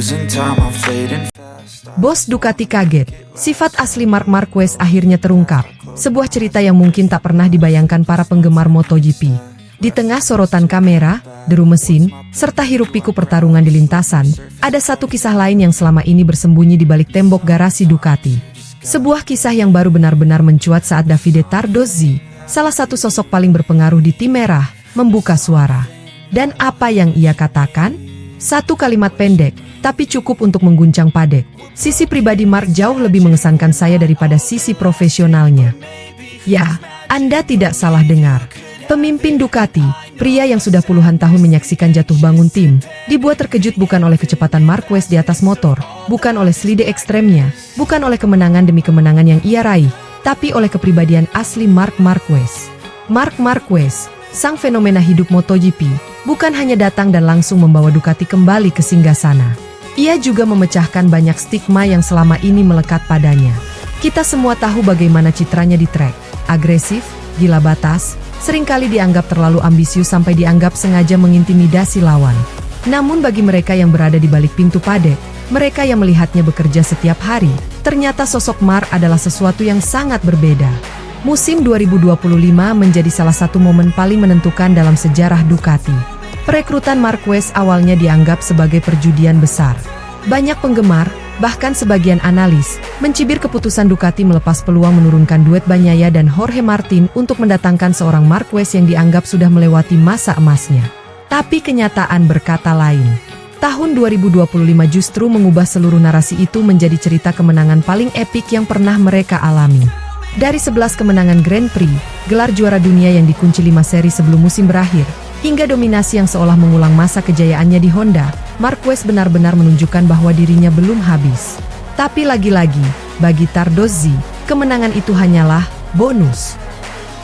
losing time, I'm fading fast. Bos Ducati kaget. Sifat asli Marc Marquez akhirnya terungkap. Sebuah cerita yang mungkin tak pernah dibayangkan para penggemar MotoGP. Di tengah sorotan kamera, deru mesin, serta hiruk-pikuk pertarungan di lintasan, ada satu kisah lain yang selama ini bersembunyi di balik tembok garasi Ducati. Sebuah kisah yang baru benar-benar mencuat saat Davide Tardozzi, salah satu sosok paling berpengaruh di tim merah, membuka suara. Dan apa yang ia katakan? Satu kalimat pendek, tapi cukup untuk mengguncang padek. Sisi pribadi Marc jauh lebih mengesankan saya daripada sisi profesionalnya. Ya, Anda tidak salah dengar. Pemimpin Ducati, pria yang sudah puluhan tahun menyaksikan jatuh bangun tim, dibuat terkejut bukan oleh kecepatan Marquez di atas motor, bukan oleh slide ekstremnya, bukan oleh kemenangan demi kemenangan yang ia raih, tapi oleh kepribadian asli Marc Marquez. Marc Marquez, sang fenomena hidup MotoGP, bukan hanya datang dan langsung membawa Ducati kembali ke singgasana. Ia juga memecahkan banyak stigma yang selama ini melekat padanya. Kita semua tahu bagaimana citranya di trek, agresif, gila batas, seringkali dianggap terlalu ambisius sampai dianggap sengaja mengintimidasi lawan. Namun bagi mereka yang berada di balik pintu padek, mereka yang melihatnya bekerja setiap hari, ternyata sosok Marc adalah sesuatu yang sangat berbeda. Musim 2025 menjadi salah satu momen paling menentukan dalam sejarah Ducati. Perekrutan Marquez awalnya dianggap sebagai perjudian besar. Banyak penggemar, bahkan sebagian analis, mencibir keputusan Ducati melepas peluang menurunkan duet Bagnaia dan Jorge Martin untuk mendatangkan seorang Marquez yang dianggap sudah melewati masa emasnya. Tapi kenyataan berkata lain. Tahun 2025 justru mengubah seluruh narasi itu menjadi cerita kemenangan paling epik yang pernah mereka alami. Dari 11 kemenangan Grand Prix, gelar juara dunia yang dikunci 5 seri sebelum musim berakhir, hingga dominasi yang seolah mengulang masa kejayaannya di Honda, Marquez benar-benar menunjukkan bahwa dirinya belum habis. Tapi lagi-lagi, bagi Tardozzi, kemenangan itu hanyalah bonus.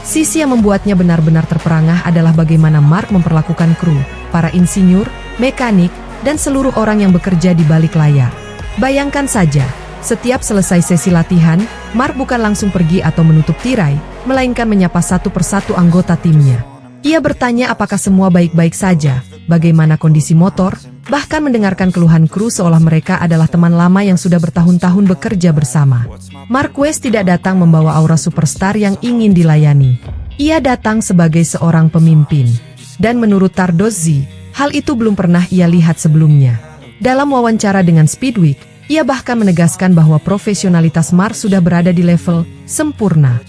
Sisi yang membuatnya benar-benar terperangah adalah bagaimana Marc memperlakukan kru, para insinyur, mekanik, dan seluruh orang yang bekerja di balik layar. Bayangkan saja, setiap selesai sesi latihan, Marc bukan langsung pergi atau menutup tirai, melainkan menyapa satu persatu anggota timnya. Ia bertanya apakah semua baik-baik saja, bagaimana kondisi motor, bahkan mendengarkan keluhan kru seolah mereka adalah teman lama yang sudah bertahun-tahun bekerja bersama. Marquez tidak datang membawa aura superstar yang ingin dilayani. Ia datang sebagai seorang pemimpin. Dan menurut Tardozzi, hal itu belum pernah ia lihat sebelumnya. Dalam wawancara dengan Speedweek, ia bahkan menegaskan bahwa profesionalitas Marc sudah berada di level sempurna.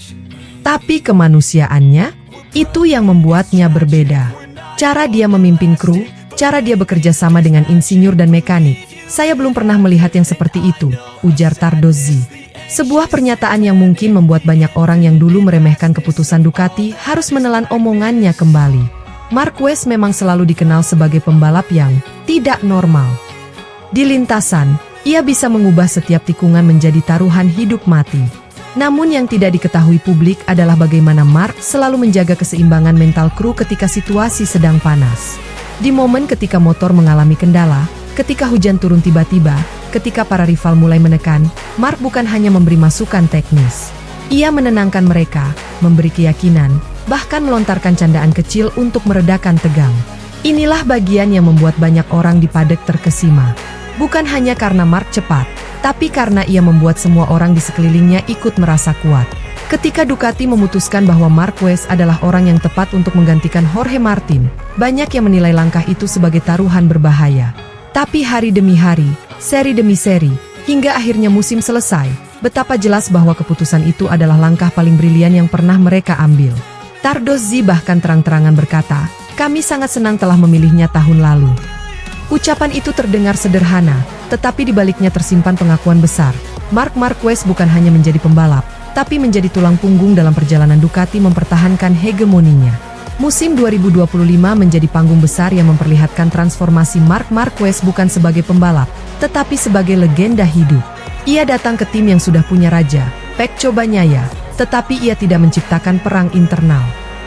Tapi kemanusiaannya, itu yang membuatnya berbeda. Cara dia memimpin kru, cara dia bekerja sama dengan insinyur dan mekanik, saya belum pernah melihat yang seperti itu, ujar Tardozzi. Sebuah pernyataan yang mungkin membuat banyak orang yang dulu meremehkan keputusan Ducati harus menelan omongannya kembali. Marquez memang selalu dikenal sebagai pembalap yang tidak normal. Di lintasan, ia bisa mengubah setiap tikungan menjadi taruhan hidup mati. Namun yang tidak diketahui publik adalah bagaimana Marc selalu menjaga keseimbangan mental kru ketika situasi sedang panas. Di momen ketika motor mengalami kendala, ketika hujan turun tiba-tiba, ketika para rival mulai menekan, Marc bukan hanya memberi masukan teknis. Ia menenangkan mereka, memberi keyakinan, bahkan melontarkan candaan kecil untuk meredakan tegang. Inilah bagian yang membuat banyak orang di padek terkesima. Bukan hanya karena Marc cepat, tapi karena ia membuat semua orang di sekelilingnya ikut merasa kuat. Ketika Ducati memutuskan bahwa Marquez adalah orang yang tepat untuk menggantikan Jorge Martin, banyak yang menilai langkah itu sebagai taruhan berbahaya. Tapi hari demi hari, seri demi seri, hingga akhirnya musim selesai, betapa jelas bahwa keputusan itu adalah langkah paling brilian yang pernah mereka ambil. Tardozzi bahkan terang-terangan berkata, "Kami sangat senang telah memilihnya tahun lalu." Ucapan itu terdengar sederhana, tetapi di baliknya tersimpan pengakuan besar. Marc Marquez bukan hanya menjadi pembalap, tapi menjadi tulang punggung dalam perjalanan Ducati mempertahankan hegemoninya. Musim 2025 menjadi panggung besar yang memperlihatkan transformasi Marc Marquez bukan sebagai pembalap, tetapi sebagai legenda hidup. Ia datang ke tim yang sudah punya raja, Pecco Bagnaia, tetapi ia tidak menciptakan perang internal.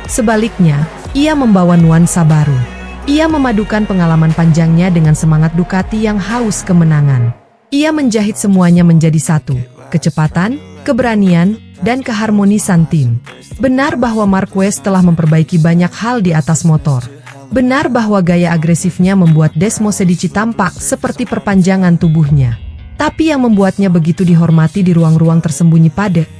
Sebaliknya, ia membawa nuansa baru. Ia memadukan pengalaman panjangnya dengan semangat Ducati yang haus kemenangan. Ia menjahit semuanya menjadi satu, kecepatan, keberanian, dan keharmonisan tim. Benar bahwa Marquez telah memperbaiki banyak hal di atas motor. Benar bahwa gaya agresifnya membuat Desmond Medici tampak seperti perpanjangan tubuhnya. Tapi yang membuatnya begitu dihormati di ruang-ruang tersembunyi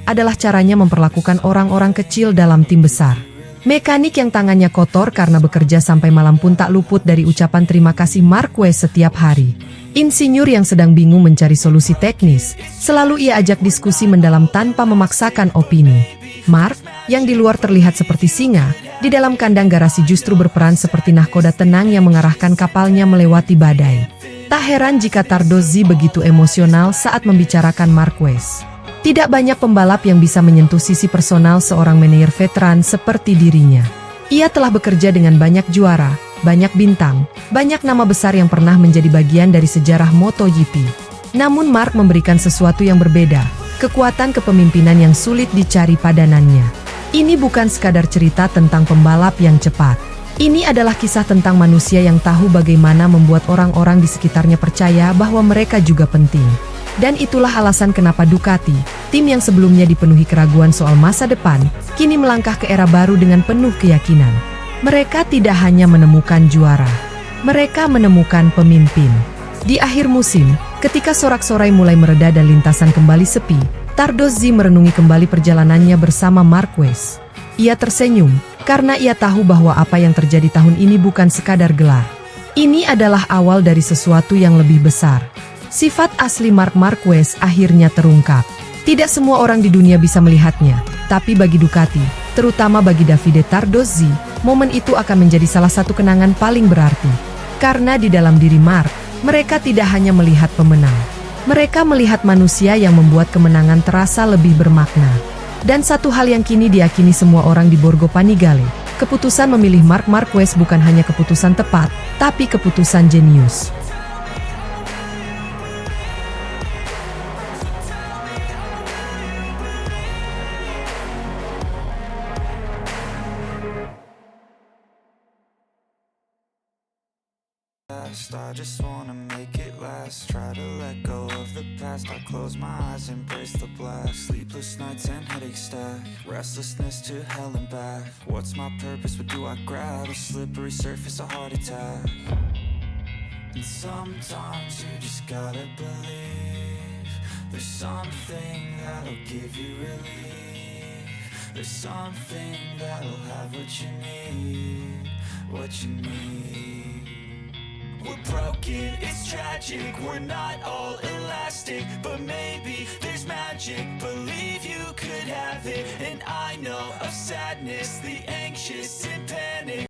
adalah caranya memperlakukan orang-orang kecil dalam tim besar. Mekanik yang tangannya kotor karena bekerja sampai malam pun tak luput dari ucapan terima kasih Marquez setiap hari. Insinyur yang sedang bingung mencari solusi teknis, selalu ia ajak diskusi mendalam tanpa memaksakan opini. Mark, yang di luar terlihat seperti singa, di dalam kandang garasi justru berperan seperti nahkoda tenang yang mengarahkan kapalnya melewati badai. Tak heran jika Tardozzi begitu emosional saat membicarakan Marquez. Tidak banyak pembalap yang bisa menyentuh sisi personal seorang manajer veteran seperti dirinya. Ia telah bekerja dengan banyak juara, banyak bintang, banyak nama besar yang pernah menjadi bagian dari sejarah MotoGP. Namun Mark memberikan sesuatu yang berbeda, kekuatan kepemimpinan yang sulit dicari padanannya. Ini bukan sekadar cerita tentang pembalap yang cepat. Ini adalah kisah tentang manusia yang tahu bagaimana membuat orang-orang di sekitarnya percaya bahwa mereka juga penting. Dan itulah alasan kenapa Ducati, tim yang sebelumnya dipenuhi keraguan soal masa depan, kini melangkah ke era baru dengan penuh keyakinan. Mereka tidak hanya menemukan juara, mereka menemukan pemimpin. Di akhir musim, ketika sorak-sorai mulai mereda dan lintasan kembali sepi, Tardozzi merenungi kembali perjalanannya bersama Marquez. Ia tersenyum, karena ia tahu bahwa apa yang terjadi tahun ini bukan sekadar gelar. Ini adalah awal dari sesuatu yang lebih besar. Sifat asli Marc Marquez akhirnya terungkap. Tidak semua orang di dunia bisa melihatnya, tapi bagi Ducati, terutama bagi Davide Tardozzi, momen itu akan menjadi salah satu kenangan paling berarti. Karena di dalam diri Marc, mereka tidak hanya melihat pemenang. Mereka melihat manusia yang membuat kemenangan terasa lebih bermakna. Dan satu hal yang kini diyakini semua orang di Borgo Panigale, keputusan memilih Marc Marquez bukan hanya keputusan tepat, tapi keputusan jenius. I just wanna make it last. Try to let go of the past. I close my eyes, embrace the black. Sleepless nights and headaches stack. Restlessness to hell and back. What's my purpose? What do I grab? A slippery surface, a heart attack. And sometimes you just gotta believe there's something that'll give you relief. There's something that'll have what you need. What you need. We're broken, it's tragic, we're not all elastic, but maybe there's magic, believe you could have it. And I know of sadness, the anxious